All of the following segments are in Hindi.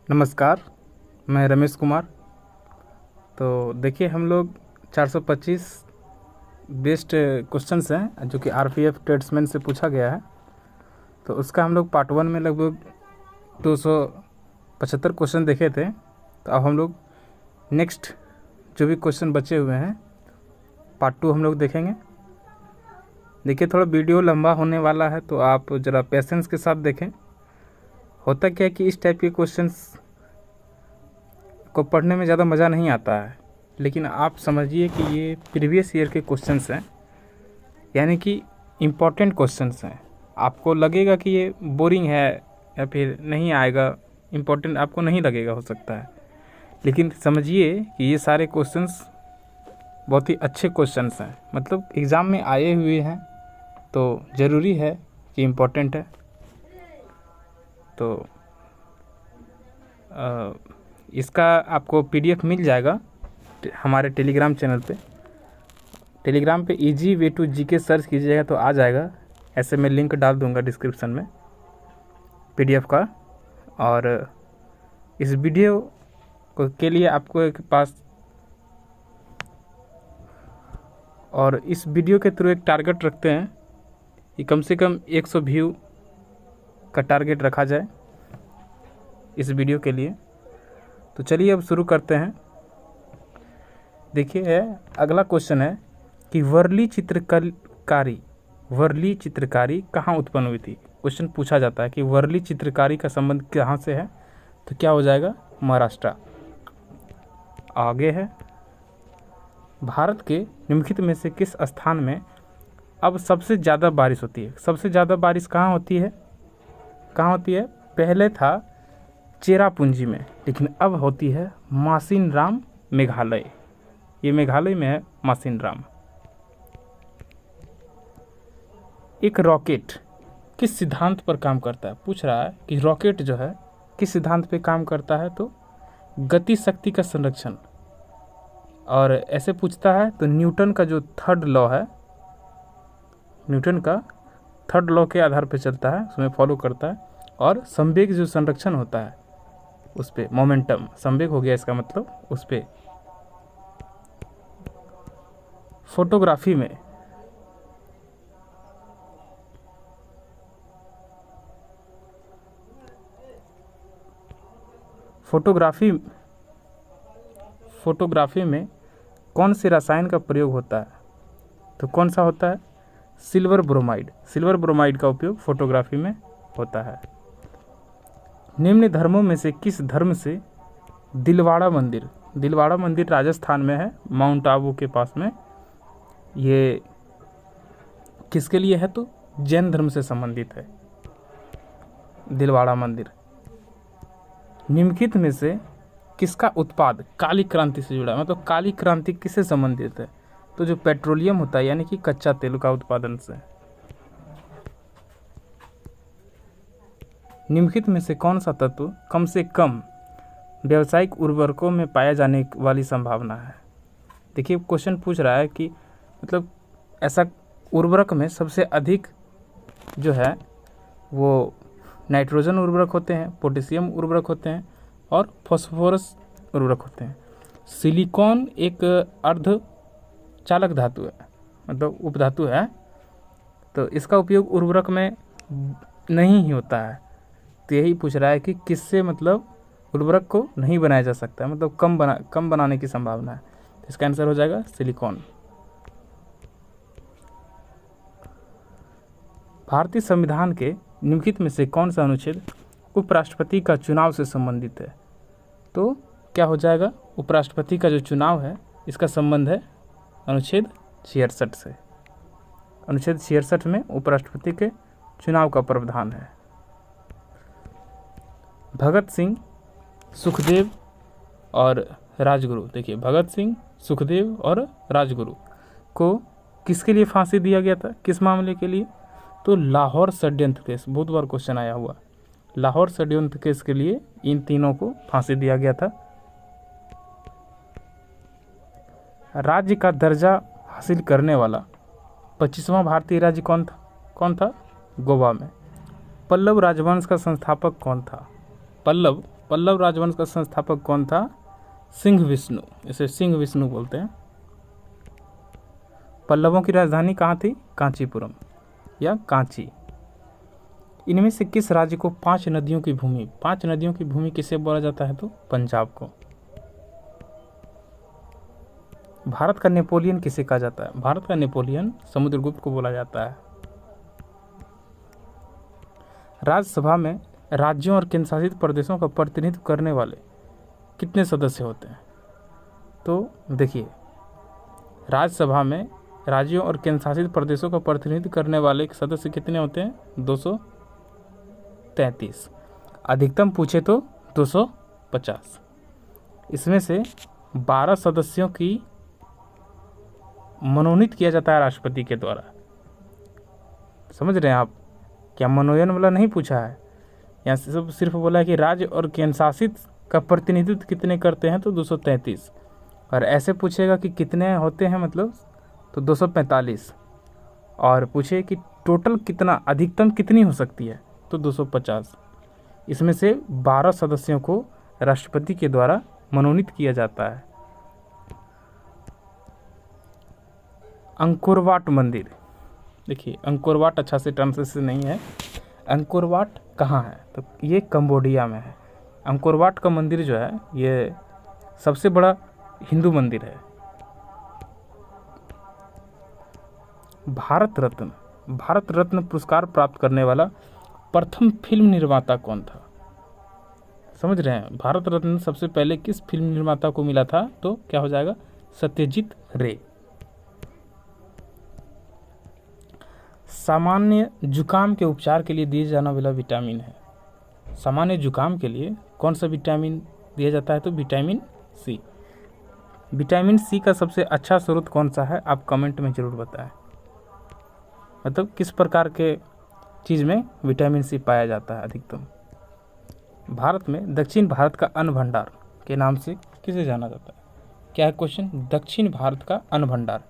नमस्कार, मैं रमेश कुमार। तो देखिए, हम लोग 425 बेस्ट क्वेश्चंस हैं जो कि आरपीएफ ट्रेड्समैन से पूछा गया है। तो उसका हम लोग पार्ट 1 में लगभग 275 क्वेश्चन देखे थे। तो अब हम लोग नेक्स्ट जो भी क्वेश्चन बचे हुए हैं पार्ट 2 हम लोग देखेंगे। देखिए, थोड़ा वीडियो लंबा होने वाला है तो आप ज़रा पेशेंस के साथ देखें। होता क्या है कि इस टाइप के क्वेश्चंस को पढ़ने में ज़्यादा मज़ा नहीं आता है, लेकिन आप समझिए कि ये प्रीवियस ईयर के क्वेश्चंस हैं, यानी कि इम्पॉर्टेंट क्वेश्चंस हैं। आपको लगेगा कि ये बोरिंग है या फिर नहीं आएगा, इम्पॉर्टेंट आपको नहीं लगेगा, हो सकता है, लेकिन समझिए कि ये सारे क्वेश्चंस बहुत ही अच्छे क्वेश्चंस हैं। मतलब एग्ज़ाम में आए हुए हैं तो ज़रूरी है कि इम्पॉर्टेंट है। तो इसका आपको पीडीएफ मिल जाएगा हमारे टेलीग्राम चैनल पे। टेलीग्राम पे easy way to GK search कीजिएगा तो आ जाएगा। ऐसे मैं लिंक डाल दूंगा डिस्क्रिप्शन में पीडीएफ का। और इस वीडियो के लिए आपको एक पास और इस वीडियो के थ्रू एक टारगेट रखते हैं कि कम से कम 100 व्यू का टारगेट रखा जाए इस वीडियो के लिए। तो चलिए अब शुरू करते हैं। देखिए, अगला क्वेश्चन है कि वर्ली चित्रकारी कहाँ उत्पन्न हुई थी। क्वेश्चन पूछा जाता है कि वर्ली चित्रकारी का संबंध कहाँ से है, तो क्या हो जाएगा, महाराष्ट्र। आगे है, भारत के निम्नलिखित में से किस स्थान में अब सबसे ज़्यादा बारिश होती है। सबसे ज़्यादा बारिश कहाँ होती है, पहले था चेरापूंजी में, लेकिन अब होती है मासिनराम, मेघालय। ये मेघालय में है मासिनराम। एक रॉकेट किस सिद्धांत पर काम करता है। पूछ रहा है कि रॉकेट जो है किस सिद्धांत पे काम करता है, तो गति शक्ति का संरक्षण। और ऐसे पूछता है तो न्यूटन का जो थर्ड लॉ है, न्यूटन का थर्ड लॉ के आधार पर चलता है, उसमें फॉलो करता है। और संवेग जो संरक्षण होता है उस पर, मोमेंटम संवेग हो गया इसका मतलब, उस पर। फोटोग्राफी में फोटोग्राफी में कौन से रसायन का प्रयोग होता है, तो कौन सा होता है, सिल्वर ब्रोमाइड का उपयोग फोटोग्राफी में होता है। निम्न धर्मों में से किस धर्म से दिलवाड़ा मंदिर राजस्थान में है, माउंट आबू के पास में। ये किसके लिए है, तो जैन धर्म से संबंधित है दिलवाड़ा मंदिर। निम्नलिखित में से किसका उत्पाद काली क्रांति से जुड़ा है, मतलब काली क्रांति किससे संबंधित है, तो जो पेट्रोलियम होता है यानी कि कच्चा तेल का उत्पादन से। निम्नलिखित में से कौन सा तत्व कम से कम व्यावसायिक उर्वरकों में पाया जाने वाली संभावना है। देखिए, क्वेश्चन पूछ रहा है कि मतलब ऐसा उर्वरक में सबसे अधिक जो है वो नाइट्रोजन उर्वरक होते हैं, पोटेशियम उर्वरक होते हैं और फॉस्फोरस उर्वरक होते हैं। सिलिकॉन एक अर्ध चालक धातु है, मतलब उपधातु है, तो इसका उपयोग उर्वरक में नहीं ही होता है। तो यही पूछ रहा है कि किससे मतलब उर्वरक को नहीं बनाया जा सकता है, मतलब कम बनाने की संभावना है। तो इसका आंसर हो जाएगा सिलिकॉन। भारतीय संविधान के निम्नलिखित में से कौन सा अनुच्छेद उपराष्ट्रपति का चुनाव से संबंधित है, तो क्या हो जाएगा, उपराष्ट्रपति का जो चुनाव है इसका संबंध है अनुच्छेद 66 से। अनुच्छेद 66 में उपराष्ट्रपति के चुनाव का प्रावधान है। भगत सिंह, सुखदेव और राजगुरु। देखिए, भगत सिंह, सुखदेव और राजगुरु को किसके लिए फांसी दिया गया था, किस मामले के लिए, तो लाहौर षड्यंत्र केस। बहुत बार क्वेश्चन आया हुआ, लाहौर षड्यंत्र केस के लिए इन तीनों को फांसी दिया गया था। राज्य का दर्जा हासिल करने वाला 25वां भारतीय राज्य कौन था, गोवा में। पल्लव राजवंश का संस्थापक कौन था, पल्लव पल्लव राजवंश का संस्थापक कौन था? सिंह विष्णु, इसे सिंह विष्णु बोलते हैं। पल्लवों की राजधानी कहाँ थी? कांचीपुरम या कांची। इनमें से किस राज्य को 5 नदियों की भूमि, 5 नदियों की भूमि किसे बोला जाता है? तो पंजाब को। भारत का नेपोलियन किसे कहा जाता है? भारत का नेपोलियन समुद्रगुप्त को बोला जाता है। राज्यसभा में राज्यों और केंद्र शासित प्रदेशों का प्रतिनिधित्व करने वाले कितने सदस्य होते हैं? तो देखिए, राज्यसभा में राज्यों और केंद्र शासित प्रदेशों का प्रतिनिधित्व करने वाले सदस्य कितने होते हैं? 233। अधिकतम पूछे तो 250। इसमें से 12 सदस्यों की मनोनीत किया जाता है राष्ट्रपति के द्वारा। समझ रहे हैं आप? क्या मनोनयन वाला नहीं पूछा है, यहाँ से सिर्फ बोला है कि राज्य और केंद्र शासित का प्रतिनिधित्व कितने करते हैं, तो 233। और ऐसे पूछेगा कि कितने होते हैं मतलब, तो 245। और पूछे कि टोटल कितना, अधिकतम कितनी हो सकती है, तो 250। इसमें से 12 सदस्यों को राष्ट्रपति के द्वारा मनोनीत किया जाता है। अंकोरवाट मंदिर, देखिए अंकोरवाट अच्छा से ट्रांसलेशन नहीं है। अंकोरवाट कहाँ है? तो ये कंबोडिया में है। अंकोरवाट का मंदिर जो है ये सबसे बड़ा हिंदू मंदिर है। भारत रत्न पुरस्कार प्राप्त करने वाला प्रथम फिल्म निर्माता कौन था? समझ रहे हैं? भारत रत्न सबसे पहले किस फिल्म निर्माता को मिला था? तो क्या हो जाएगा? सत्यजीत रे। सामान्य जुकाम के उपचार के लिए दिया जाने वाला विटामिन है। सामान्य जुकाम के लिए कौन सा विटामिन दिया जाता है? तो विटामिन सी। विटामिन सी का सबसे अच्छा स्रोत कौन सा है? आप कमेंट में जरूर बताएं। मतलब किस प्रकार के चीज़ में विटामिन सी पाया जाता है अधिकतम? भारत में दक्षिण भारत का अन्न भंडार के नाम से किसे जाना जाता है? क्या है क्वेश्चन? दक्षिण भारत का अन्न भंडार,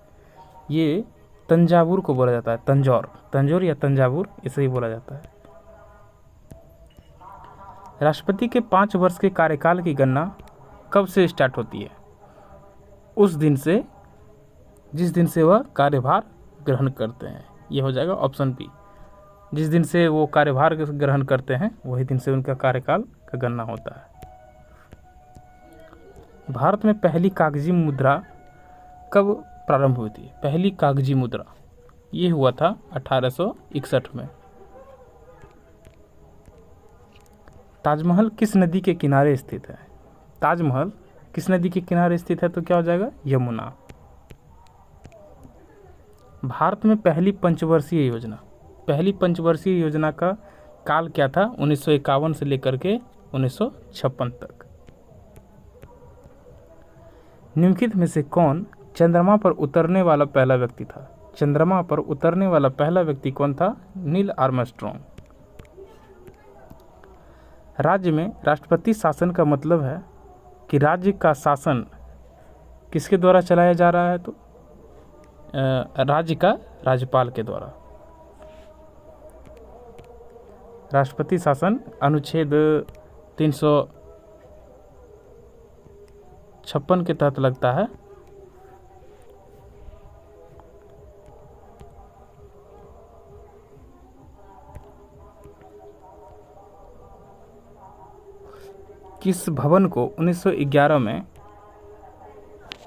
ये तंजावुर को बोला जाता है। तंजौर या तंजावुर, इसे ही बोला जाता है। राष्ट्रपति के 5 वर्ष के कार्यकाल की गणना कब से स्टार्ट होती है? उस दिन से जिस दिन से वह कार्यभार ग्रहण करते हैं। ये हो जाएगा ऑप्शन बी। जिस दिन से वो कार्यभार ग्रहण करते हैं वही दिन से उनका कार्यकाल का गणना होता है। भारत में पहली कागजी मुद्रा कब प्रारंभ हुई थी? पहली कागजी मुद्रा ये हुआ था 1861 में। ताजमहल किस नदी के किनारे स्थित है? ताजमहल किस नदी के किनारे स्थित है? तो क्या हो जाएगा? यमुना। भारत में पहली पंचवर्षीय योजना का काल क्या था? 1951 से लेकर के 1956 तक। निम्नलिखित में से कौन चंद्रमा पर उतरने वाला पहला व्यक्ति था? चंद्रमा पर उतरने वाला पहला व्यक्ति कौन था? Neil Armstrong. राज्य में राष्ट्रपति शासन का मतलब है कि राज्य का शासन किसके द्वारा चलाया जा रहा है? तो राज्य का राज्यपाल के द्वारा। राष्ट्रपति शासन अनुच्छेद 356 के तहत लगता है। किस भवन को 1911 में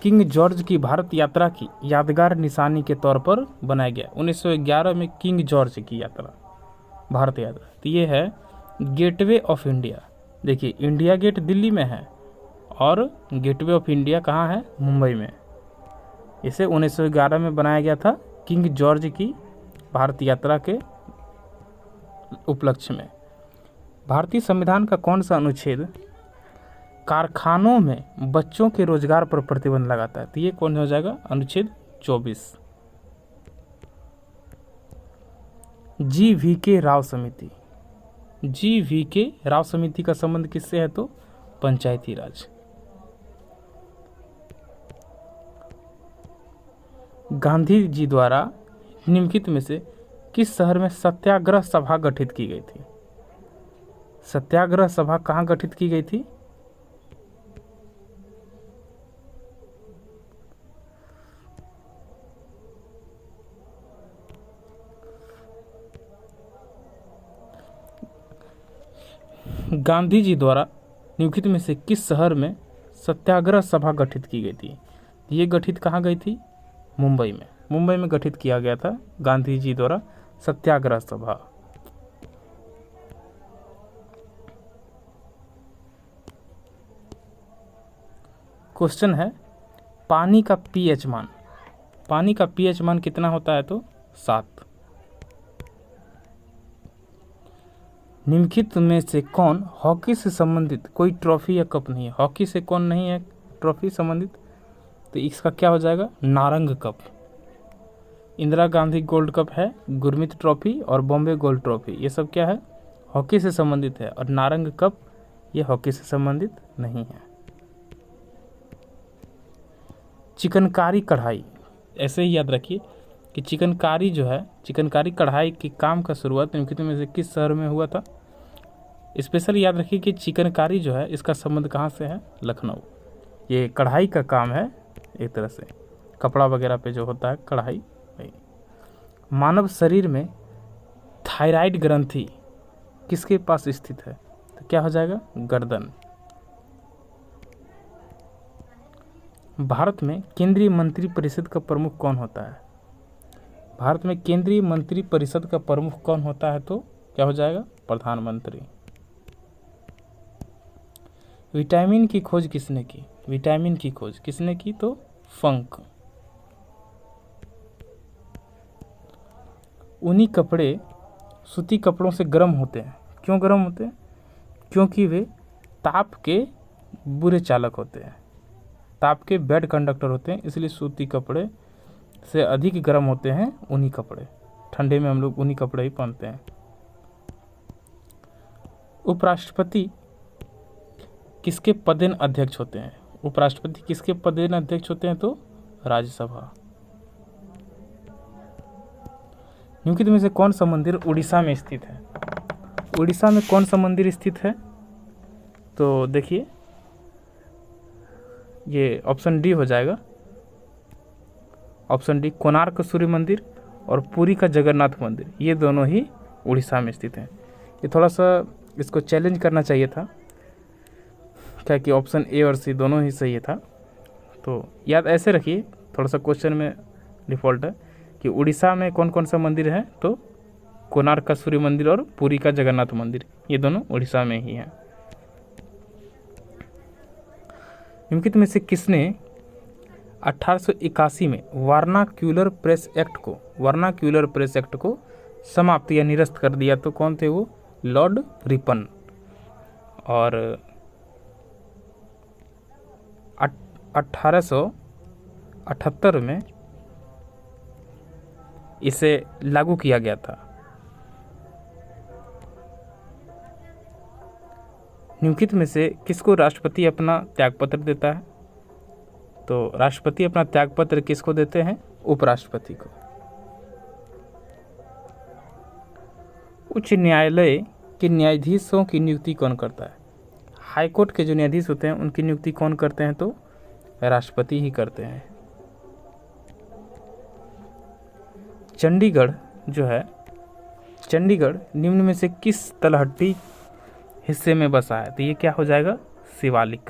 किंग जॉर्ज की भारत यात्रा की यादगार निशानी के तौर पर बनाया गया? 1911 में किंग जॉर्ज की यात्रा, भारत यात्रा, तो ये है गेटवे ऑफ इंडिया। देखिए इंडिया गेट दिल्ली में है और गेटवे ऑफ इंडिया कहाँ है? मुंबई में। इसे 1911 में बनाया गया था किंग जॉर्ज की भारत यात्रा के उपलक्ष्य में। भारतीय संविधान का कौन सा अनुच्छेद कारखानों में बच्चों के रोजगार पर प्रतिबंध लगाता है? तो ये कौन हो जाएगा? अनुच्छेद 24। GVK राव समिति, GVK राव समिति का संबंध किससे है? तो पंचायती राज। गांधी जी द्वारा निम्नलिखित में से किस शहर में सत्याग्रह सभा गठित की गई थी? सत्याग्रह सभा कहाँ गठित की गई थी? गांधी जी द्वारा निम्नलिखित में से किस शहर में सत्याग्रह सभा गठित की गई थी? ये गठित कहाँ गई थी? मुंबई में। मुंबई में गठित किया गया था गांधी जी द्वारा सत्याग्रह सभा। क्वेश्चन है पानी का पीएच मान। पानी का पीएच मान कितना होता है? तो 7। निम्नलिखित में से कौन हॉकी से संबंधित कोई ट्रॉफी या कप नहीं है? हॉकी से कौन नहीं है ट्रॉफी संबंधित? तो इसका क्या हो जाएगा? Narang cup. Indira Gandhi gold cup है, गुरमीत ट्रॉफी और बॉम्बे गोल्ड ट्रॉफी, ये सब क्या है? हॉकी से संबंधित है। और नारंग कप ये हॉकी से संबंधित नहीं है। चिकनकारी कढ़ाई, ऐसे ही याद रखिए कि चिकनकारी जो है, चिकनकारी कढ़ाई के काम का शुरुआत निम्नलिखित में से किस शहर में हुआ था? स्पेशल याद रखिए कि चिकनकारी जो है इसका संबंध कहाँ से है? लखनऊ। ये कढ़ाई का काम है, एक तरह से कपड़ा वगैरह पे जो होता है कढ़ाई। मानव शरीर में थायराइड ग्रंथि किसके पास स्थित है? तो क्या हो जाएगा? गर्दन। भारत में केंद्रीय मंत्री परिषद का प्रमुख कौन होता है? भारत में केंद्रीय मंत्री परिषद का प्रमुख कौन होता है? तो क्या हो जाएगा? प्रधानमंत्री। विटामिन की खोज किसने की? विटामिन की खोज किसने की? तो फंक। ऊनी कपड़े सूती कपड़ों से गर्म होते हैं। क्यों गर्म होते हैं? क्योंकि वे ताप के बुरे चालक होते हैं, ताप के बैड कंडक्टर होते हैं, इसलिए सूती कपड़े से अधिक गर्म होते हैं ऊनी कपड़े। ठंडे में हम लोग ऊनी कपड़े ही पहनते हैं। उपराष्ट्रपति किसके पदेन अध्यक्ष होते हैं? उपराष्ट्रपति किसके पदेन अध्यक्ष होते हैं? तो राज्यसभा। निम्नलिखित में से कौन सा मंदिर उड़ीसा में स्थित है? उड़ीसा में कौन सा मंदिर स्थित है? तो देखिए ये ऑप्शन डी हो जाएगा। ऑप्शन डी, कोणार्क सूर्य मंदिर और पुरी का जगन्नाथ मंदिर, ये दोनों ही उड़ीसा में स्थित हैं। ये थोड़ा सा इसको चैलेंज करना चाहिए था, क्या कि ऑप्शन ए और सी दोनों ही सही था। तो याद ऐसे रखिए, थोड़ा सा क्वेश्चन में डिफ़ॉल्ट है कि उड़ीसा में कौन कौन सा मंदिर है? तो कोणार्क का सूर्य मंदिर और पुरी का जगन्नाथ मंदिर, ये दोनों उड़ीसा में ही हैं। निम्नलिखित में से किसने 1881 में वर्नाक्यूलर प्रेस एक्ट को समाप्त या निरस्त कर दिया? तो कौन थे वो? Lord Ripon. और 1878 में इसे लागू किया गया था। निम्नलिखित में से किसको राष्ट्रपति अपना त्यागपत्र देता है? तो राष्ट्रपति अपना त्यागपत्र किसको देते हैं? उपराष्ट्रपति को। उच्च न्यायालय के न्यायाधीशों की नियुक्ति कौन करता है? हाईकोर्ट के जो न्यायाधीश होते हैं उनकी नियुक्ति कौन करते हैं? तो राष्ट्रपति ही करते हैं। चंडीगढ़ जो है, चंडीगढ़ निम्न में से किस तलहटी हिस्से में बसा है? तो ये क्या हो जाएगा? शिवालिक।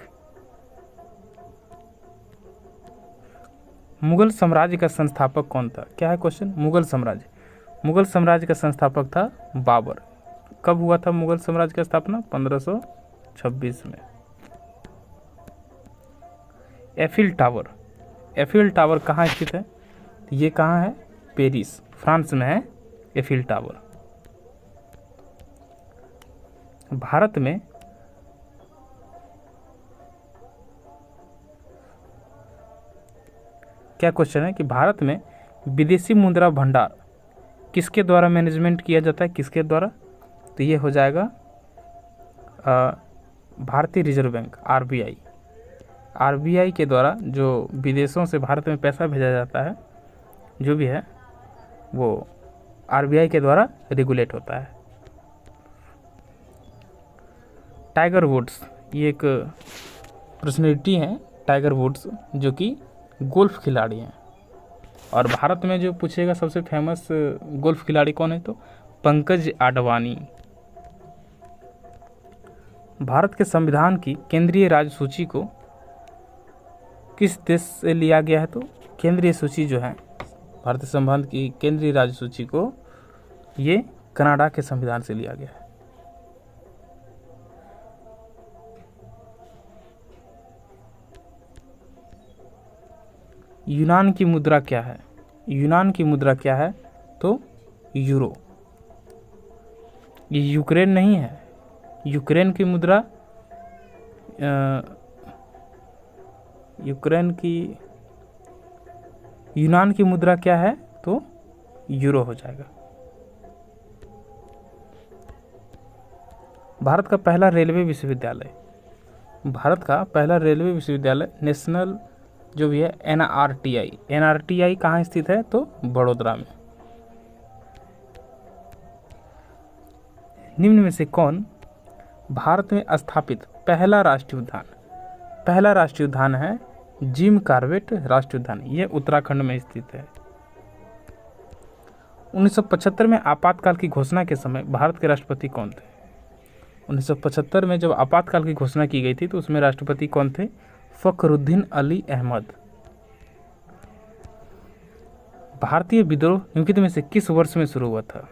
मुगल साम्राज्य का संस्थापक कौन था? क्या है क्वेश्चन? मुगल साम्राज्य का संस्थापक था बाबर। कब हुआ था मुगल साम्राज्य का स्थापना? 1526 में। एफिल टावर कहाँ स्थित है? ये कहाँ है? पेरिस, फ्रांस में है एफिल टावर। भारत में क्या क्वेश्चन है कि भारत में विदेशी मुद्रा भंडार किसके द्वारा मैनेजमेंट किया जाता है? किसके द्वारा? तो ये हो जाएगा भारतीय रिजर्व बैंक, आरबीआई के द्वारा जो विदेशों से भारत में पैसा भेजा जाता है, जो भी है वो आरबीआई के द्वारा रेगुलेट होता है। टाइगर वुड्स, ये एक पर्सनैलिटी हैं टाइगर वुड्स, जो कि गोल्फ खिलाड़ी हैं। और भारत में जो पूछेगा सबसे फेमस गोल्फ खिलाड़ी कौन है? तो पंकज आडवाणी। भारत के संविधान की केंद्रीय राज्य सूची को किस देश से लिया गया है? तो केंद्रीय सूची जो है भारतीय संविधान की केंद्रीय राज्य सूची को ये कनाडा के संविधान से लिया गया है। यूनान की मुद्रा क्या है? यूनान की मुद्रा क्या है? तो यूरो। ये यूक्रेन नहीं है। यूक्रेन की मुद्रा यूनान की मुद्रा क्या है? तो यूरो हो जाएगा। भारत का पहला रेलवे विश्वविद्यालय नेशनल जो भी है NRTI कहाँ स्थित है? तो बड़ोदरा में। निम्न में से कौन भारत में स्थापित पहला राष्ट्रीय उद्यान है? जिम कॉर्बेट राष्ट्रीय उद्यान। यह उत्तराखंड में स्थित है। 1975 में आपातकाल की घोषणा के समय भारत के राष्ट्रपति कौन थे? 1975 में जब आपातकाल की घोषणा की गई थी तो उसमें राष्ट्रपति कौन थे? फखरुद्दीन अली अहमद। भारतीय विद्रोह निम्नलिखित में से किस वर्ष में शुरू हुआ था?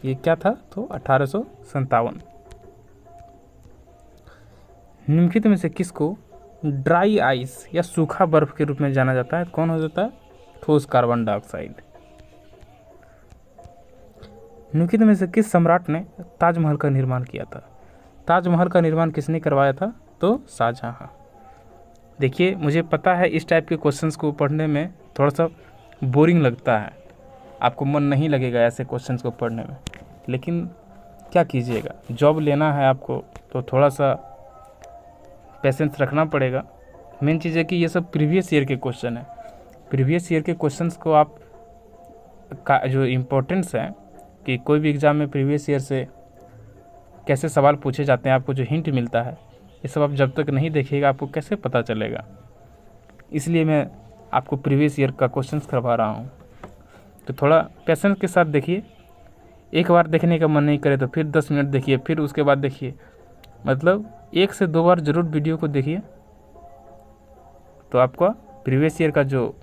ये क्या था? तो 1857। निम्नलिखित में से किसको ड्राई आइस या सूखा बर्फ के रूप में जाना जाता है? कौन हो जाता है? ठोस कार्बन डाइऑक्साइड। निम्नलिखित में से किस सम्राट ने ताजमहल का निर्माण किया था? ताजमहल का निर्माण किसने करवाया था? तो शाहजहां। देखिए, मुझे पता है इस टाइप के क्वेश्चंस को पढ़ने में थोड़ा सा बोरिंग लगता है, आपको मन नहीं लगेगा ऐसे क्वेश्चंस को पढ़ने में, लेकिन क्या कीजिएगा, जॉब लेना है आपको तो थोड़ा सा पेशेंस रखना पड़ेगा। मेन चीज़ है कि ये सब प्रीवियस ईयर के क्वेश्चन है। प्रीवियस ईयर के क्वेश्चंस को आप का जो इम्पोर्टेंस है कि कोई भी एग्ज़ाम में प्रीवियस ईयर से कैसे सवाल पूछे जाते हैं, आपको जो हिंट मिलता है, ये सब आप जब तक नहीं देखिएगा आपको कैसे पता चलेगा। इसलिए मैं आपको प्रीवियस ईयर का क्वेश्चंस करवा रहा हूँ। तो थोड़ा पेशेंस के साथ देखिए। एक बार देखने का मन नहीं करे तो फिर 10 मिनट देखिए, फिर उसके बाद देखिए, मतलब 1 से 2 बार ज़रूर वीडियो को देखिए, तो आपका प्रीवियस ईयर का जो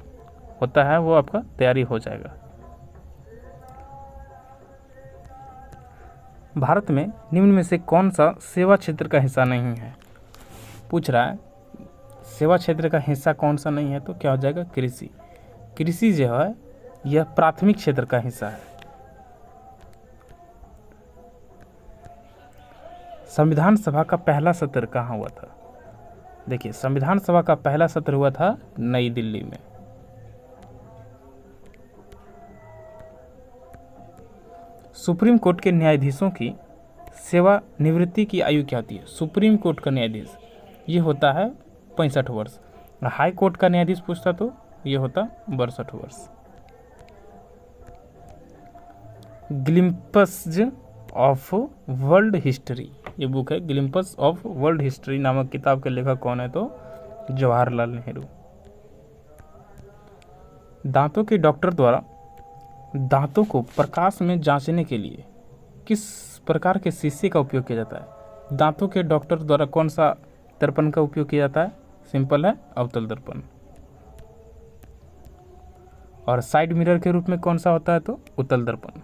होता है वो आपका तैयारी हो जाएगा। भारत में निम्न में से कौन सा सेवा क्षेत्र का हिस्सा नहीं है? पूछ रहा है सेवा क्षेत्र का हिस्सा कौन सा नहीं है, तो क्या हो जाएगा? कृषि। कृषि जो है यह प्राथमिक क्षेत्र का हिस्सा है। संविधान सभा का पहला सत्र कहाँ हुआ था? देखिए, संविधान सभा का पहला सत्र हुआ था नई दिल्ली में। सुप्रीम कोर्ट के न्यायाधीशों की सेवानिवृत्ति की आयु क्या होती है? सुप्रीम कोर्ट का न्यायाधीश ये होता है 65 वर्ष। हाई कोर्ट का न्यायाधीश पूछता तो ये होता 62 वर्ष। ग्लिम्पस ऑफ वर्ल्ड हिस्ट्री, ये बुक है ग्लिम्पस ऑफ वर्ल्ड हिस्ट्री नामक किताब के लेखक कौन है? तो जवाहरलाल नेहरू। दांतों के डॉक्टर द्वारा दांतों को प्रकाश में जांचने के लिए किस प्रकार के शीशे का उपयोग किया जाता है? दांतों के डॉक्टर द्वारा कौन सा दर्पण का उपयोग किया जाता है? सिंपल है, अवतल दर्पण। और साइड मिरर के रूप में कौन सा होता है? तो उत्तल दर्पण।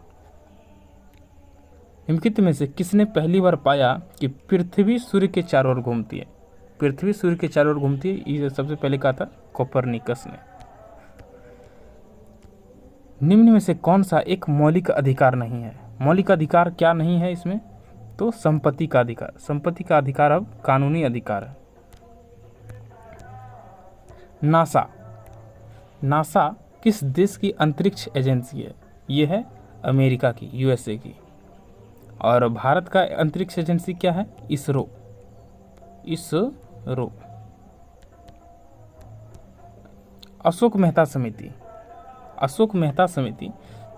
निम्नलिखित में से किसने पहली बार पाया कि पृथ्वी सूर्य के चारों ओर घूमती है? पृथ्वी सूर्य के चारों ओर घूमती है, ये सबसे पहले कहा था कोपरनिकस ने। निम्न में से कौन सा एक मौलिक अधिकार नहीं है? मौलिक अधिकार क्या नहीं है इसमें? तो संपत्ति का अधिकार। संपत्ति का अधिकार अब कानूनी अधिकार है। नासा किस देश की अंतरिक्ष एजेंसी है? ये है अमेरिका की, USA की। और भारत का अंतरिक्ष एजेंसी क्या है? इसरो। अशोक मेहता समिति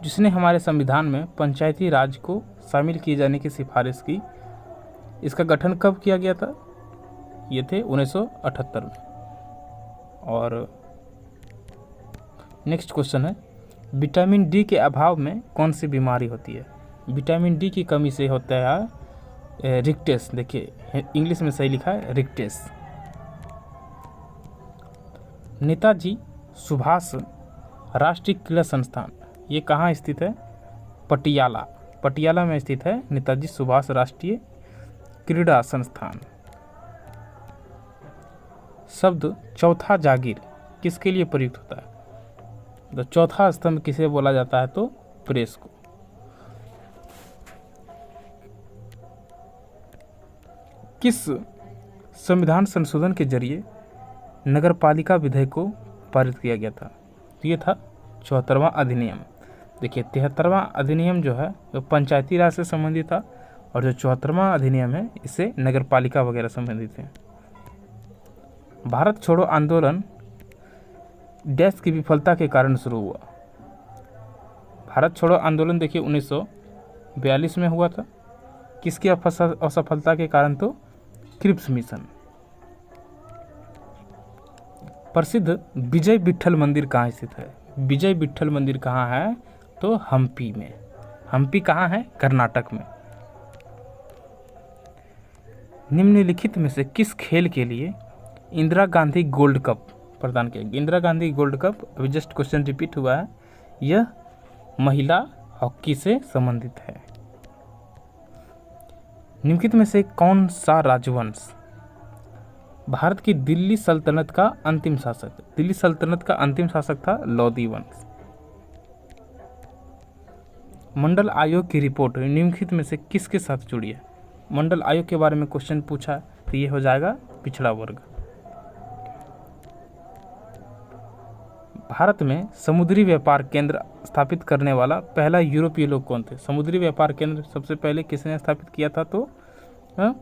जिसने हमारे संविधान में पंचायती राज को शामिल किए जाने की सिफारिश की, इसका गठन कब किया गया था? ये थे 1978 में। और नेक्स्ट क्वेश्चन है, विटामिन डी के अभाव में कौन सी बीमारी होती है? विटामिन डी की कमी से होता है रिक्टेस, देखिए इंग्लिश में सही लिखा है रिक्टेस। नेताजी सुभाष राष्ट्रीय क्रीड़ा संस्थान, ये कहाँ स्थित है? पटियाला, पटियाला में स्थित है नेताजी सुभाष राष्ट्रीय क्रीड़ा संस्थान। शब्द चौथा जागीर किसके लिए प्रयुक्त होता है? तो चौथा स्तंभ किसे बोला जाता है? तो प्रेस को। किस संविधान संशोधन के जरिए नगरपालिका विधेयक को पारित किया गया था? तो ये था 74वां अधिनियम। देखिए 73वां अधिनियम जो है वो पंचायती राज से संबंधित था, और जो 74वां अधिनियम है इससे नगरपालिका वगैरह संबंधित है। भारत छोड़ो आंदोलन डैश की विफलता के कारण शुरू हुआ। भारत छोड़ो आंदोलन देखिए 1942 में हुआ था। किसकी असफलता के कारण? तो क्रिप्स मिशन। प्रसिद्ध विजय विट्ठल मंदिर कहाँ स्थित है? विजय विट्ठल मंदिर कहाँ है? तो हम्पी में। हम्पी कहाँ है? कर्नाटक में। निम्नलिखित में से किस खेल के लिए इंदिरा गांधी गोल्ड कप प्रदान किया गया? इंदिरा गांधी गोल्ड कप, अभी जस्ट क्वेश्चन रिपीट हुआ है, यह महिला हॉकी से संबंधित है। निम्नलिखित में से कौन सा राजवंश भारत की दिल्ली सल्तनत का अंतिम शासक? दिल्ली सल्तनत का अंतिम शासक था लोधी वंश। मंडल आयोग की रिपोर्ट निम्नलिखित में से किसके साथ जुड़ी है? मंडल आयोग के बारे में क्वेश्चन पूछा तो ये हो जाएगा पिछड़ा वर्ग। भारत में समुद्री व्यापार केंद्र स्थापित करने वाला पहला यूरोपीय लोग कौन थे? समुद्री व्यापार केंद्र सबसे पहले किसने स्थापित किया था? तो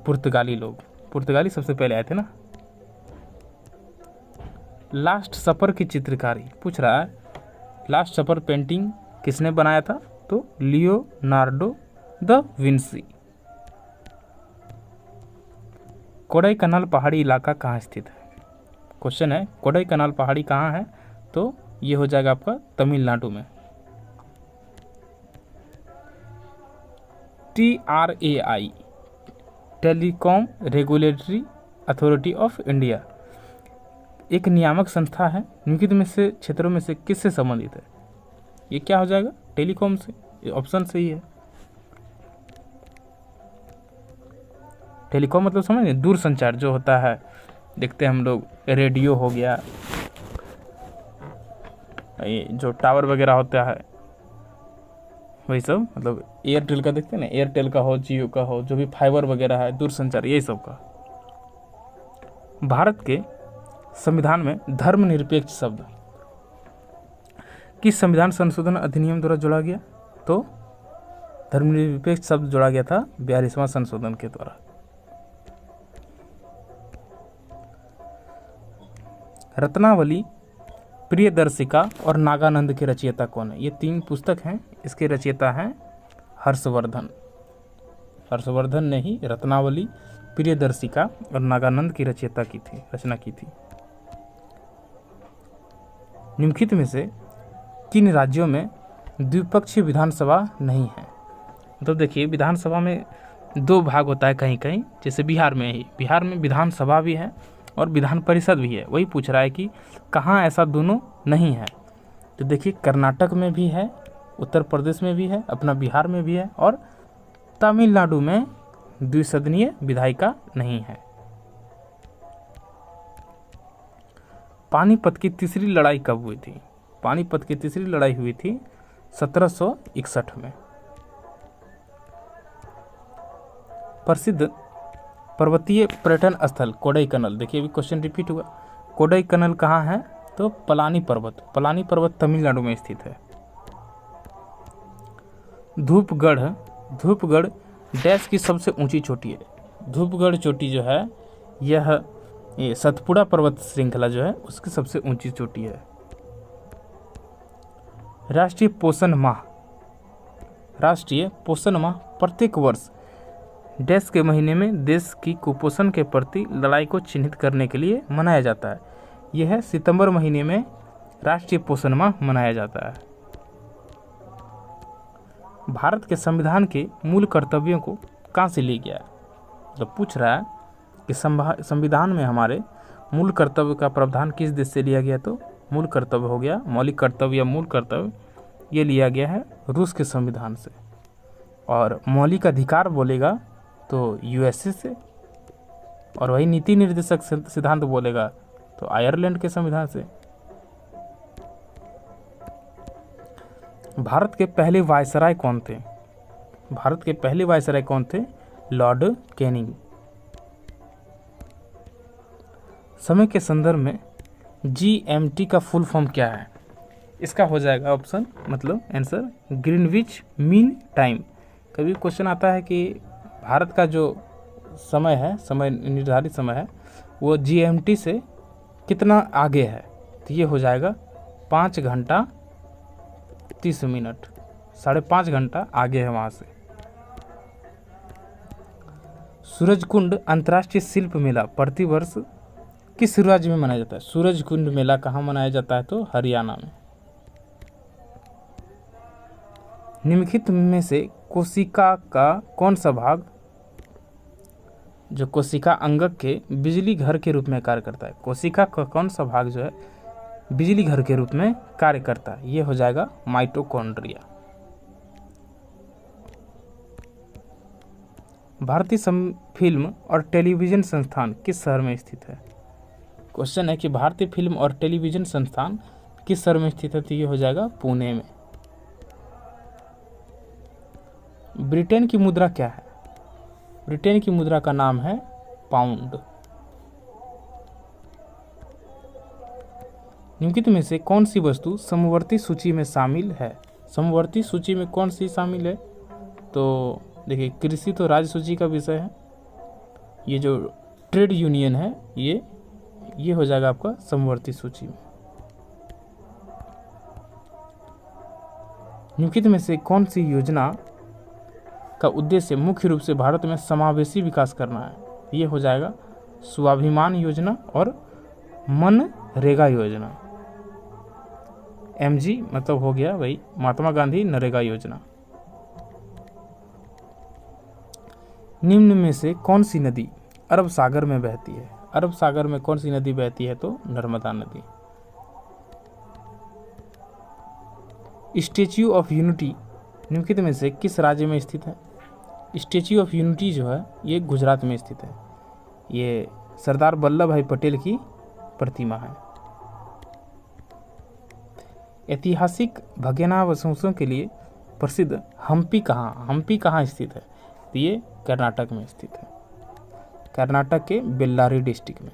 पुर्तगाली लोग। पुर्तगाली सबसे पहले आए थे ना। लास्ट सपर की चित्रकारी पूछ रहा है, लास्ट सपर पेंटिंग किसने बनाया था? तो लियोनार्डो द विंसी। कोडाईकनाल पहाड़ी इलाका कहाँ स्थित है? क्वेश्चन है कोडाईकनाल पहाड़ी कहाँ है? तो ये हो जाएगा आपका तमिलनाडु में। TRAI telecom regulatory authority of India एक नियामक संस्था है। निम्नलिखित में से क्षेत्रों में से किससे संबंधित है? ये क्या हो जाएगा? टेलीकॉम से। ये ऑप्शन सही है। टेलीकॉम मतलब समझ दूर संचार जो होता है, देखते हैं हम लोग, रेडियो हो गया, ये जो टावर वगैरह होता है वही सब, मतलब एयरटेल का देखते हैं ना, एयरटेल का हो, जियो का हो, जो भी फाइबर वगैरह है, दूर संचार, यही सब का। भारत के संविधान में धर्मनिरपेक्ष शब्द किस संविधान संशोधन अधिनियम द्वारा जोड़ा गया? तो धर्मनिरपेक्ष शब्द जोड़ा गया था 42वां संशोधन के द्वारा। रत्नावली, प्रियदर्शिका और नागानंद के रचयिता कौन है? ये 3 पुस्तक हैं, इसके रचयिता हैं हर्षवर्धन। हर्षवर्धन ने ही रत्नावली, प्रियदर्शिका और नागानंद की रचना की थी। निम्नलिखित में से किन राज्यों में द्विपक्षीय विधानसभा नहीं है? मतलब देखिए विधानसभा में 2 भाग होता है कहीं कहीं, जैसे बिहार में विधानसभा भी है और विधान परिषद भी है। वही पूछ रहा है कि कहाँ ऐसा दोनों नहीं है? तो देखिए कर्नाटक में भी है, उत्तर प्रदेश में भी है, अपना बिहार में भी है, और तमिलनाडु में द्विसदनीय विधायिका नहीं है। पानीपत की तीसरी लड़ाई कब हुई थी? पानीपत की तीसरी लड़ाई हुई थी 1761 में। प्रसिद्ध पर्वतीय पर्यटन स्थल कोडाईकनाल, देखिए अभी क्वेश्चन रिपीट हुआ, कोडाईकनाल कहाँ है? तो पलानी पर्वत तमिलनाडु में स्थित है। धूपगढ़ डैश की सबसे ऊंची चोटी है? धूपगढ़ चोटी जो है ये सतपुड़ा पर्वत श्रृंखला जो है उसकी सबसे ऊंची चोटी है। राष्ट्रीय पोषण माह प्रत्येक वर्ष डैश के महीने में देश की कुपोषण के प्रति लड़ाई को चिन्हित करने के लिए मनाया जाता है। यह है सितंबर महीने में राष्ट्रीय पोषण माह मनाया जाता है। भारत के संविधान के मूल कर्तव्यों को कहाँ से लिया गया है? मतलब पूछ रहा है कि संविधान में हमारे मूल कर्तव्य का प्रावधान किस देश से लिया गया, तो मूल कर्तव्य हो गया, मौलिक कर्तव्य या मूल कर्तव्य ये लिया गया है रूस के संविधान से। और मौलिक अधिकार बोलेगा तो यूएसए से, और वही नीति निर्देशक सिद्धांत बोलेगा तो आयरलैंड के संविधान से। भारत के पहले वायसराय कौन थे? भारत के पहले वायसराय कौन थे? Lord Canning. समय के संदर्भ में GMT का फुल फॉर्म क्या है? इसका हो जाएगा ऑप्शन मतलब आंसर ग्रीनविच मीन टाइम। कभी क्वेश्चन आता है कि भारत का जो समय है, समय निर्धारित समय है, वो GMT से कितना आगे है, तो ये हो जाएगा 5 घंटा 30 मिनट, 5.5 घंटा आगे है वहाँ से। सूरजकुंड अंतर्राष्ट्रीय शिल्प मेला प्रतिवर्ष किस राज्य में मनाया जाता है? सूरजकुंड मेला कहाँ मनाया जाता है? तो हरियाणा में। निम्नलिखित में से कोशिका का कौन सा भाग, जो कोशिका अंगक के बिजली घर के रूप में कार्य करता है? कोशिका का कौन सा भाग जो है बिजली घर के रूप में कार्य करता है? ये हो जाएगा माइटोकॉन्ड्रिया। भारतीय फिल्म और टेलीविजन संस्थान किस शहर में स्थित है? क्वेश्चन है कि भारतीय फिल्म और टेलीविजन संस्थान किस शहर में स्थित है, तो ये हो जाएगा पुणे में। ब्रिटेन की मुद्रा क्या है? ब्रिटेन की मुद्रा का नाम है पाउंड। निम्नलिखित में से कौन सी वस्तु समवर्ती सूची में शामिल है? समवर्ती सूची में कौन सी शामिल है? तो देखिए, कृषि तो राज्य सूची का विषय है, ये जो ट्रेड यूनियन है ये हो जाएगा आपका समवर्ती सूची में। निम्नलिखित में से कौन सी योजना का उद्देश्य मुख्य रूप से भारत में समावेशी विकास करना है? ये हो जाएगा स्वाभिमान योजना और मनरेगा योजना। MG मतलब हो गया वही महात्मा गांधी नरेगा योजना। निम्न में से कौन सी नदी अरब सागर में बहती है? अरब सागर में कौन सी नदी बहती है? तो नर्मदा नदी। स्टैच्यू ऑफ यूनिटी निम्नलिखित में से किस राज्य में स्थित है? स्टैच्यू ऑफ यूनिटी जो है ये गुजरात में स्थित है। ये सरदार वल्लभ भाई पटेल की प्रतिमा है। ऐतिहासिक भग्नावशेषों के लिए प्रसिद्ध हम्पी कहाँ स्थित है? तो ये कर्नाटक में स्थित है, कर्नाटक के बेल्लारी डिस्ट्रिक्ट में।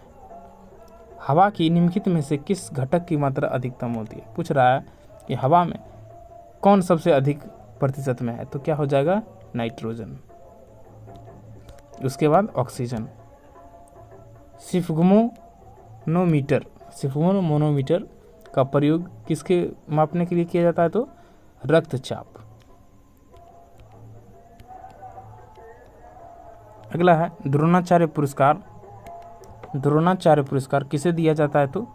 हवा की निम्नलिखित में से किस घटक की मात्रा अधिकतम होती है? पूछ रहा है कि हवा में कौन सबसे अधिक प्रतिशत में है, तो क्या हो जाएगा नाइट्रोजन। उसके बाद ऑक्सीजन। सिफ्गमोनोमीटर का प्रयोग किसके मापने के लिए किया जाता है? तो रक्तचाप। अगला है द्रोणाचार्य पुरस्कार। द्रोणाचार्य पुरस्कार किसे दिया जाता है? तो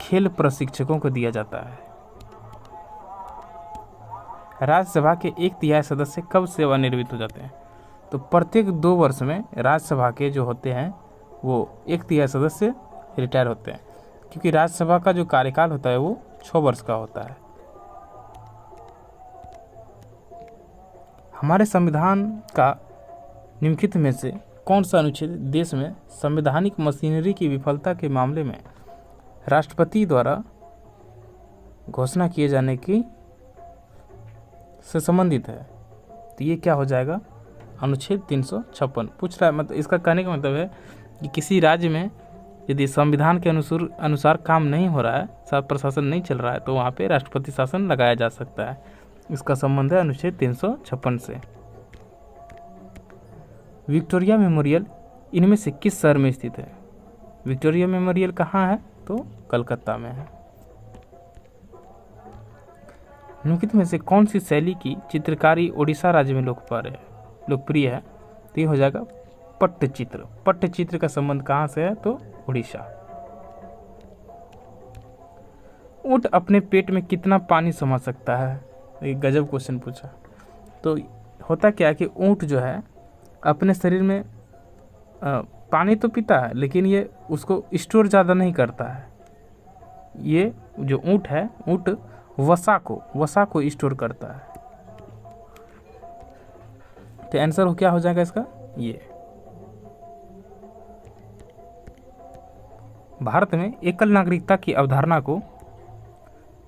खेल प्रशिक्षकों को दिया जाता है। राज्यसभा के 1/3 सदस्य कब सेवानिवृत्त हो जाते हैं? तो प्रत्येक 2 वर्ष में राज्यसभा के जो होते हैं वो 1/3 सदस्य रिटायर होते हैं, क्योंकि राज्यसभा का जो कार्यकाल होता है वो 6 वर्ष का होता है। हमारे संविधान का निम्नलिखित में से कौन सा अनुच्छेद देश में संवैधानिक मशीनरी की विफलता के मामले में राष्ट्रपति द्वारा घोषणा किए जाने की से संबंधित है? तो ये क्या हो जाएगा अनुच्छेद 356। पूछ रहा है, मतलब इसका कहने का मतलब है कि किसी राज्य में यदि संविधान के अनुसार काम नहीं हो रहा है, प्रशासन नहीं चल रहा है, तो वहाँ पे राष्ट्रपति शासन लगाया जा सकता है। इसका संबंध है अनुच्छेद 356 से। विक्टोरिया मेमोरियल इनमें से किस शहर में स्थित है? विक्टोरिया मेमोरियल कहाँ है? तो कलकत्ता में है। निम्नलिखित में से कौन सी शैली की चित्रकारी ओडिशा राज्य में लोकप्रिय है? तो ये हो जाएगा पट्टचित्र। पट्टचित्र का संबंध कहाँ से है? तो उड़ीसा। ऊँट अपने पेट में कितना पानी समा सकता है? एक गजब क्वेश्चन पूछा। तो होता क्या है कि ऊँट जो है अपने शरीर में पानी तो पीता है लेकिन ये उसको स्टोर ज़्यादा नहीं करता है। ये जो ऊँट है, ऊँट वसा को स्टोर करता है। तो आंसर क्या हो जाएगा इसका? ये। भारत में एकल नागरिकता की अवधारणा को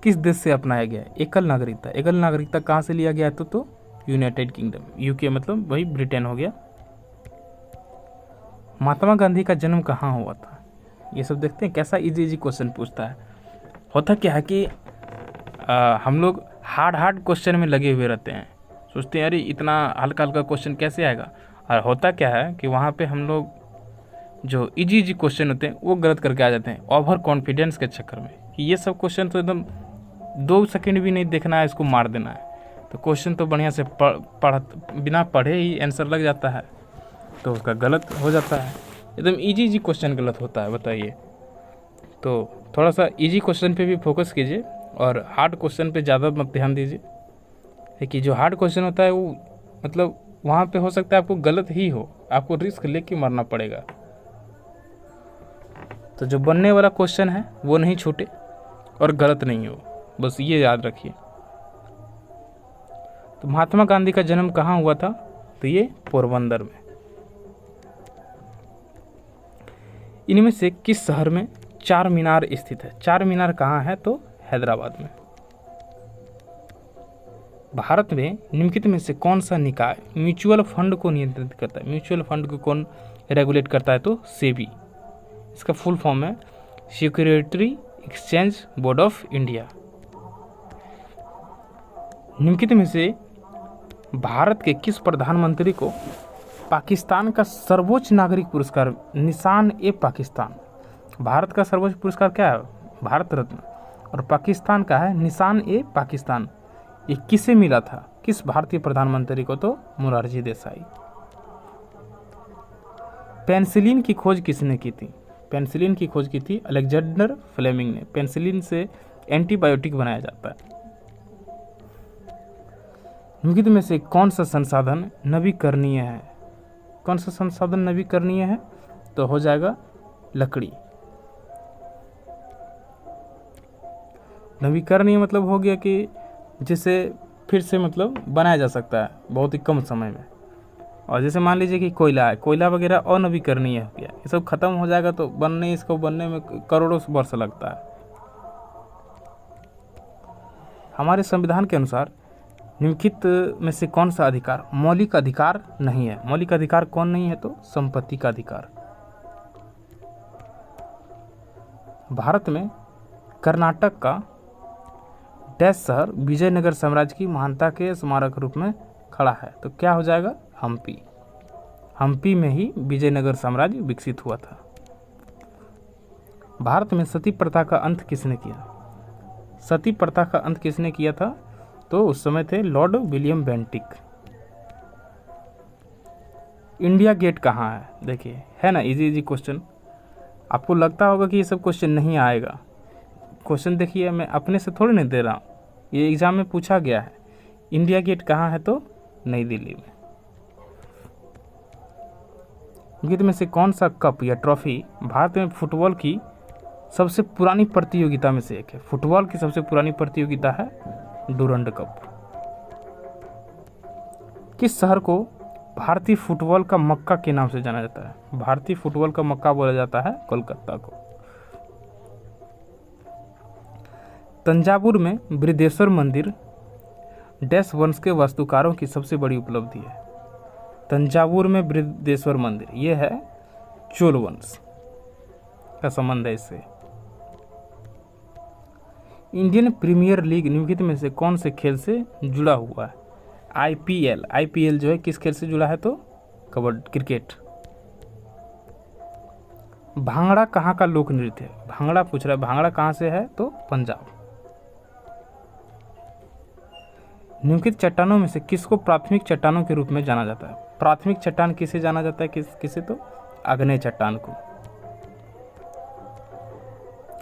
किस देश से अपनाया गया है? एकल नागरिकता कहाँ से लिया गया है? तो यूनाइटेड किंगडम, यूके मतलब वही ब्रिटेन हो गया। महात्मा गांधी का जन्म कहाँ हुआ था? ये सब देखते हैं, कैसा इजी क्वेश्चन पूछता है। होता क्या है कि हम लोग हार्ड क्वेश्चन में लगे हुए रहते हैं, सोचते हैं अरे इतना हल्का क्वेश्चन कैसे आएगा। और होता क्या है कि वहाँ पे हम लोग जो इजी क्वेश्चन होते हैं वो गलत करके आ जाते हैं, ओवर कॉन्फिडेंस के चक्कर में कि ये सब क्वेश्चन तो एकदम 2 सेकंड भी नहीं देखना है, इसको मार देना है। तो क्वेश्चन तो बढ़िया से बिना पढ़े ही आंसर लग जाता है, तो उसका गलत हो जाता है। एकदम इजी क्वेश्चन गलत होता है, बताइए। तो थोड़ा सा इजी क्वेश्चन पे भी फोकस कीजिए और हार्ड क्वेश्चन पे ज़्यादा मत ध्यान दीजिए, कि जो हार्ड क्वेश्चन होता है वो मतलब वहाँ पे हो सकता है आपको गलत ही हो, आपको रिस्क लेके मरना पड़ेगा। तो जो बनने वाला क्वेश्चन है वो नहीं छूटे और गलत नहीं हो, बस ये याद रखिए। तो महात्मा गांधी का जन्म कहाँ हुआ था? तो ये पोरबंदर में। इनमें से किस शहर में चार मीनार स्थित है? चार मीनार कहाँ है? तो हैदराबाद में। भारत में निम्नलिखित में से कौन सा निकाय म्यूचुअल फंड को नियंत्रित करता है? म्यूचुअल फंड को कौन रेगुलेट करता है? तो सेबी। इसका फुल फॉर्म है security exchange board of India. निम्नलिखित में से भारत के किस प्रधानमंत्री को पाकिस्तान का सर्वोच्च नागरिक पुरस्कार निशान ए पाकिस्तान? भारत का सर्वोच्च पुरस्कार क्या है? भारत रत्न। और पाकिस्तान का है निशान ए पाकिस्तान। ये किसे मिला था? किस भारतीय प्रधानमंत्री को? तो मोरारजी देसाई। पेनिसिलिन की खोज किसने की थी? पेनिसिलिन की खोज की थी अलेक्जेंडर फ्लेमिंग ने। पेनिसिलिन से एंटीबायोटिक बनाया जाता है। निम्नलिखित में से कौन सा संसाधन नवीकरणीय है? कौन सा संसाधन नवीकरणीय है? तो हो जाएगा लकड़ी। नवीकरणीय मतलब हो गया कि जिसे फिर से मतलब बनाया जा सकता है बहुत ही कम समय में। और जैसे मान लीजिए कि कोयला है, कोयला वगैरह अनवीकरणीय हो गया, ये सब खत्म हो जाएगा तो इसको बनने में करोड़ों वर्ष लगता है। हमारे संविधान के अनुसार निम्नलिखित में से कौन सा अधिकार मौलिक अधिकार नहीं है? मौलिक अधिकार कौन नहीं है? तो संपत्ति का अधिकार। भारत में कर्नाटक का डैश शहर विजयनगर साम्राज्य की महानता के स्मारक रूप में खड़ा है? तो क्या हो जाएगा? हम्पी। हम्पी में ही विजयनगर साम्राज्य विकसित हुआ था। भारत में सती प्रथा का अंत किसने किया? सती प्रथा का अंत किसने किया था? तो उस समय थे lord William Bentinck. India Gate कहाँ है? देखिए, है ना इजी क्वेश्चन। आपको लगता होगा कि ये सब क्वेश्चन नहीं आएगा। क्वेश्चन देखिए, मैं अपने से थोड़ी नहीं दे रहा हूँ, ये एग्जाम में पूछा गया है। इंडिया गेट कहाँ है? तो नई दिल्ली में। गीत में से कौन सा कप या ट्रॉफी भारत में फुटबॉल की सबसे पुरानी प्रतियोगिता में से एक है? फुटबॉल की सबसे पुरानी प्रतियोगिता है डूरंड कप। किस शहर को भारतीय फुटबॉल का मक्का के नाम से जाना जाता है? भारतीय फुटबॉल का मक्का बोला जाता है कोलकाता को। तंजावुर में बृहदेश्वर मंदिर डैश वंश के वास्तुकारों की सबसे बड़ी उपलब्धि है? तंजावुर में बृहदेश्वर मंदिर, यह है चोल वंश का संबंध है इससे। इंडियन प्रीमियर लीग निम्नलिखित में से कौन से खेल से जुड़ा हुआ है? आईपीएल जो है किस खेल से जुड़ा है? तो कबड्डी, क्रिकेट। भांगड़ा कहाँ का लोक नृत्य है? भांगड़ा पूछ रहा है, भांगड़ा कहाँ से है? तो पंजाब। निम्नलिखित चट्टानों में से किसको प्राथमिक चट्टानों के रूप में जाना जाता है? प्राथमिक चट्टान किसे जाना जाता है? किसे? तो आग्नेय चट्टान को।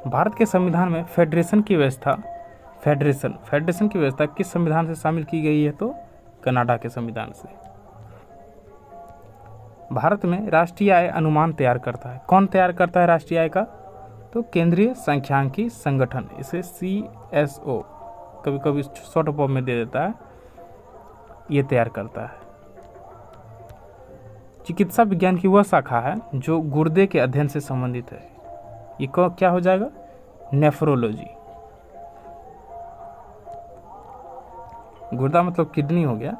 भारत के संविधान में फेडरेशन की व्यवस्था किस संविधान से शामिल की गई है? तो कनाडा के संविधान से। भारत में राष्ट्रीय आय अनुमान तैयार करता है। कौन तैयार करता है राष्ट्रीय आय का? तो केंद्रीय सांख्यिकी संगठन, इसे CSO कभी कभी शॉर्ट फॉर्म में दे देता है, ये तैयार करता है। चिकित्सा विज्ञान की वह शाखा है जो गुर्दे के अध्ययन से संबंधित है। ये क्या हो जाएगा? नेफ्रोलॉजी। गुर्दा मतलब किडनी हो गया।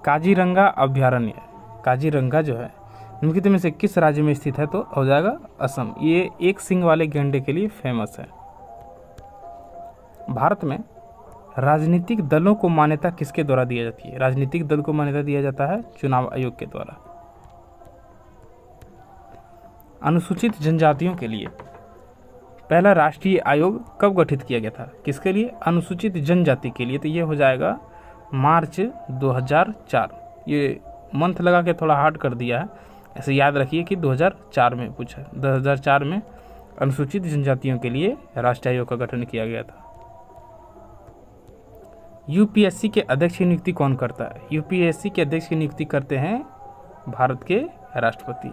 काजीरंगा अभ्यारण्य, काजीरंगा जो है निम्नलिखित में से किस राज्य में स्थित है? तो हो जाएगा असम। ये एक सींग वाले गैंडे के लिए फेमस है। भारत में राजनीतिक दलों को मान्यता किसके द्वारा दिया जाती है? राजनीतिक दल को मान्यता दिया जाता है चुनाव आयोग के द्वारा। अनुसूचित जनजातियों के लिए पहला राष्ट्रीय आयोग कब गठित किया गया था? किसके लिए? अनुसूचित जनजाति के लिए। तो ये हो जाएगा मार्च 2004। ये मंथ लगा के थोड़ा हार्ड कर दिया है, ऐसे याद रखिए कि 2004 में पूछा। 2004 में अनुसूचित जनजातियों के लिए राष्ट्रीय आयोग का गठन किया गया था। यूपीएससी के अध्यक्ष की नियुक्ति कौन करता है? यूपीएससी के अध्यक्ष की नियुक्ति करते हैं भारत के राष्ट्रपति।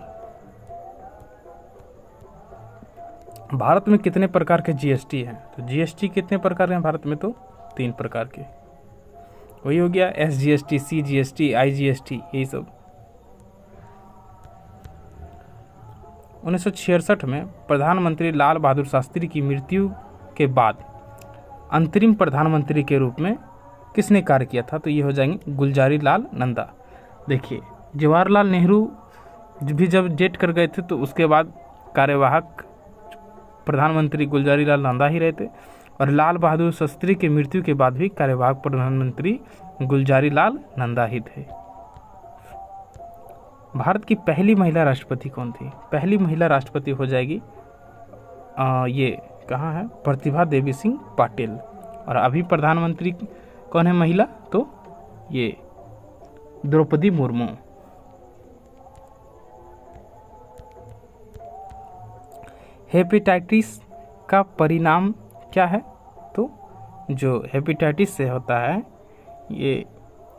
भारत में कितने प्रकार के जीएसटी हैं? तो जीएसटी कितने प्रकार हैं भारत में? तो 3 प्रकार के। वही हो गया SGST, CGST, IGST, यही सब। 1966 में प्रधानमंत्री लाल बहादुर शास्त्री की मृत्यु के बाद अंतरिम प्रधानमंत्री के रूप में किसने कार्य किया था? तो ये हो जाएंगे गुलजारी लाल नंदा। देखिए, जवाहरलाल नेहरू भी जब जेट कर गए थे तो उसके बाद कार्यवाहक प्रधानमंत्री गुलजारी लाल नंदा ही रहे थे, और लाल बहादुर शास्त्री की मृत्यु के बाद भी कार्यवाहक प्रधानमंत्री गुलजारी लाल नंदा ही थे। भारत की पहली महिला राष्ट्रपति कौन थी? पहली महिला राष्ट्रपति हो जाएगी ये कहाँ है? प्रतिभा देवी सिंह पाटिल। और अभी प्रधानमंत्री कौन है महिला? तो ये द्रौपदी मुर्मू। हेपेटाइटिस का परिणाम क्या है? तो जो हेपेटाइटिस से होता है, ये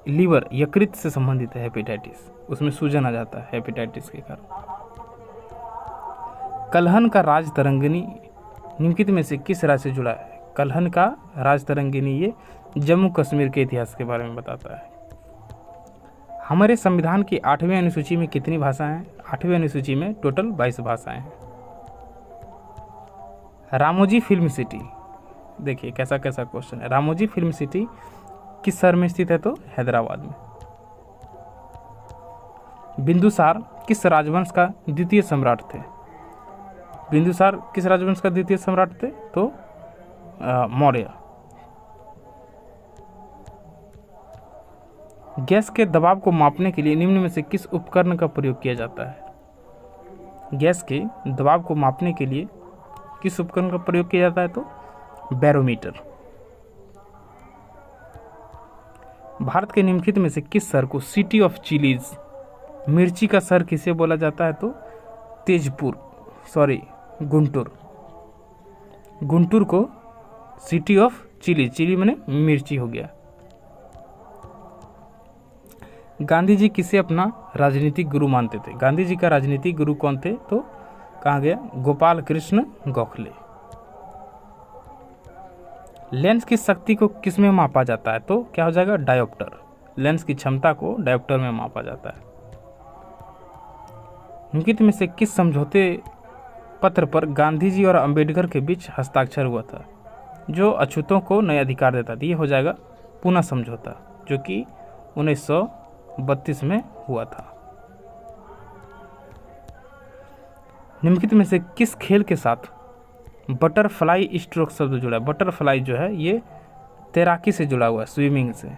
लीवर यकृत से संबंधित है हेपेटाइटिस, उसमें सूजन आ जाता है हेपेटाइटिस के कारण। कल्हन का राज तरंगिनी निम्नलिखित में से किस राज्य से जुड़ा है? कल्हन का राज तरंगिनी ये जम्मू कश्मीर के इतिहास के बारे में बताता है। हमारे संविधान की 8वीं अनुसूची में कितनी भाषाएं हैं? 8वीं अनुसूची में टोटल 22 भाषाएं हैं। रामोजी फिल्म सिटी, देखिए कैसा कैसा क्वेश्चन है। रामोजी फिल्म सिटी किस शहर में स्थित है? तो हैदराबाद में। बिंदुसार किस राजवंश का द्वितीय सम्राट थे? बिंदुसार किस राजवंश का द्वितीय सम्राट थे? तो मौर्य। गैस के दबाव को मापने के लिए निम्न में से किस उपकरण का प्रयोग किया जाता है? गैस के दबाव को मापने के लिए किस उपकरण का प्रयोग किया जाता है? तो बैरोमीटर। भारत के निम्नलिखित में से किस शहर को सिटी ऑफ चिलीज, मिर्ची का शहर किसे बोला जाता है? तो गुंटूर। गुंटूर को सिटी ऑफ चिली, चिली माने मिर्ची हो गया। गांधी जी किसे अपना राजनीतिक गुरु मानते थे? गांधी जी का राजनीतिक गुरु कौन थे? तो कहाँ गया? गोपाल कृष्ण गोखले। लेंस की शक्ति को किस में मापा जाता है? तो क्या हो जाएगा? डायोप्टर। लेंस की क्षमता को डायोप्टर में मापा जाता है। निम्नलिखित में से किस समझौते पत्र पर गांधी जी और अंबेडकर के बीच हस्ताक्षर हुआ था जो अछूतों को नए अधिकार देता था? ये हो जाएगा पूना समझौता, जो कि 1932 में हुआ था। निम्नलिखित में से किस खेल के साथ बटरफ्लाई स्ट्रोक शब्द जुड़ा है? बटरफ्लाई जो है ये तैराकी से जुड़ा हुआ है, स्विमिंग से।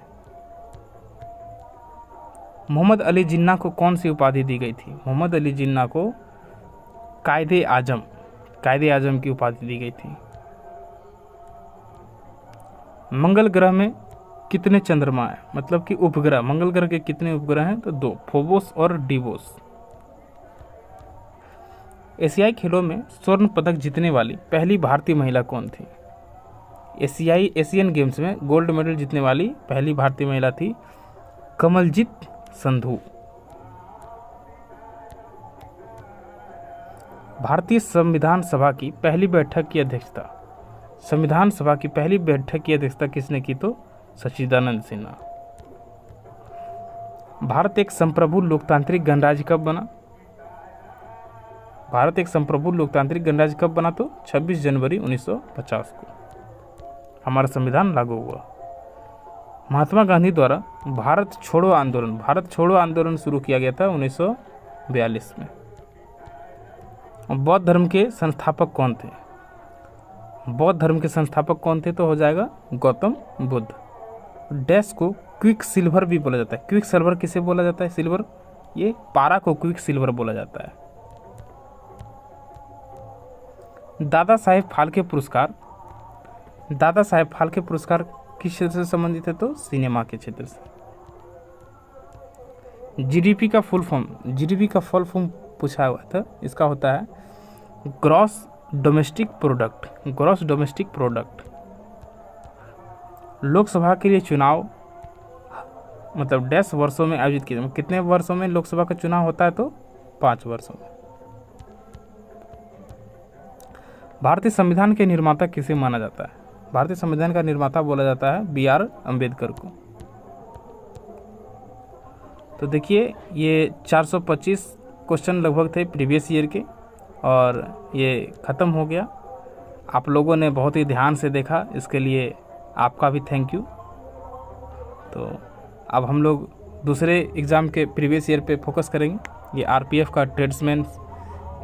मोहम्मद अली जिन्ना को कौन सी उपाधि दी गई थी? मोहम्मद अली जिन्ना को कायदे आजम की उपाधि दी गई थी। मंगल ग्रह में कितने चंद्रमा है? मतलब कि उपग्रह, मंगल ग्रह के कितने उपग्रह हैं? तो 2, फोबोस और डिवोस। एशियाई खेलों में स्वर्ण पदक जीतने वाली पहली भारतीय महिला कौन थी? एशियन गेम्स में गोल्ड मेडल जीतने वाली पहली भारतीय महिला थी कमलजीत संधू। भारतीय संविधान सभा की पहली बैठक की अध्यक्षता, संविधान सभा की पहली बैठक की अध्यक्षता किसने की? तो सच्चिदानंद सिन्हा। भारत एक संप्रभु लोकतांत्रिक गणराज्य कब बना? भारत एक संप्रभु लोकतांत्रिक गणराज्य कब बना? तो 26 जनवरी 1950 को हमारा संविधान लागू हुआ। महात्मा गांधी द्वारा भारत छोड़ो आंदोलन शुरू किया गया था 1942 में। बौद्ध धर्म के संस्थापक कौन थे? बौद्ध धर्म के संस्थापक कौन थे? तो हो जाएगा गौतम बुद्ध। डैश को क्विक सिल्वर भी बोला जाता है। क्विक सिल्वर किसे बोला जाता है? सिल्वर, ये पारा को क्विक सिल्वर बोला जाता है। दादा साहेब फाल्के पुरस्कार, दादा साहेब फाल्के पुरस्कार किस क्षेत्र से संबंधित है? तो सिनेमा के क्षेत्र से। जीडीपी का फुल फॉर्म, जीडीपी का फुल फॉर्म पूछा हुआ था, इसका होता है gross domestic product, gross domestic product. Lok Sabha के लिए चुनाव मतलब डैश वर्षों में आयोजित किया, कितने वर्षों में लोकसभा का चुनाव होता है? तो 5 वर्षों में। भारतीय संविधान के निर्माता किसे माना जाता है? भारतीय संविधान का निर्माता बोला जाता है BR अम्बेडकर को। तो देखिए ये 425 क्वेश्चन लगभग थे प्रीवियस ईयर के और ये ख़त्म हो गया। आप लोगों ने बहुत ही ध्यान से देखा, इसके लिए आपका भी थैंक यू। तो अब हम लोग दूसरे एग्ज़ाम के प्रीवियस ईयर पे फोकस करेंगे। ये RPF का ट्रेड्समैन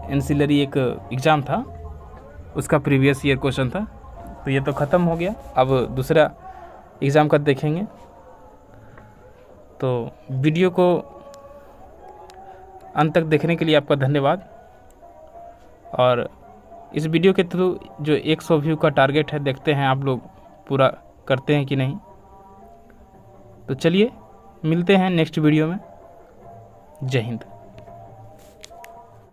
एंसिलरी एक एग्ज़ाम था, उसका प्रीवियस ईयर क्वेश्चन था। तो ये तो ख़त्म हो गया, अब दूसरा एग्ज़ाम का देखेंगे। तो वीडियो को अंत तक देखने के लिए आपका धन्यवाद। और इस वीडियो के थ्रू जो 100 व्यू का टारगेट है, देखते हैं आप लोग पूरा करते हैं कि नहीं। तो चलिए मिलते हैं नेक्स्ट वीडियो में। जय हिंद।